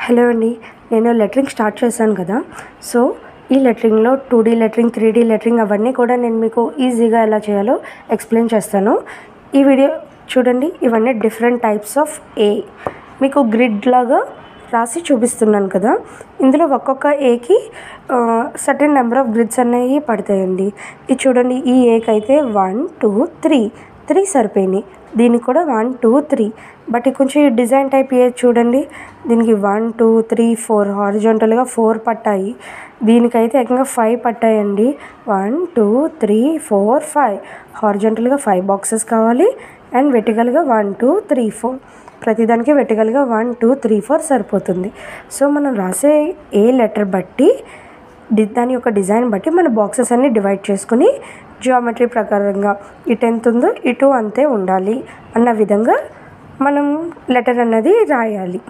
Hello అండి, నేను lettering start చేశాను కదా. సో ఈ లెటరింగ్లో 2D లెటరింగ్, 3D లెటరింగ్ అవన్నీ కూడా నేను మీకు ఈజీగా ఎలా చేయాలో ఎక్స్ప్లెయిన్ చేస్తాను. ఈ వీడియో చూడండి. ఇవన్నీ డిఫరెంట్ టైప్స్ ఆఫ్ ఏ మీకు గ్రిడ్ లాగా రాసి చూపిస్తున్నాను కదా. ఇందులో ఒక్కొక్క ఏకి సర్టెన్ నెంబర్ ఆఫ్ గ్రిడ్స్ అనేవి పడతాయండి. ఇది చూడండి, ఈ ఏకి అయితే 1 2 3 సరిపోయినాయి. దీనికి కూడా 1 2 3. బట్ కొంచెం ఈ డిజైన్ టైప్ ఏ చూడండి, దీనికి 1 2 3 4 హారిజాంటల్గా 4 పట్టాయి. దీనికైతే ఏకంగా 5 పట్టాయండి. 1 2 3 4 5 హారిజాంటల్గా 5 బాక్సెస్ కావాలి. అండ్ వెర్టికల్గా 1 2 3 4. ప్రతిదానికి వెర్టికల్గా 1 2 3 4 సరిపోతుంది. సో మనం రాసే ఏ లెటర్ బట్టి దాని యొక్క డిజైన్ బట్టి మన బాక్సెస్ అన్ని డివైడ్ చేసుకుని జియోమెట్రీ ప్రకారంగా ఇటు ఎంత ఉందో ఇటు అంతే ఉండాలి అన్న విధంగా మనం లెటర్ అన్నది రాయాలి.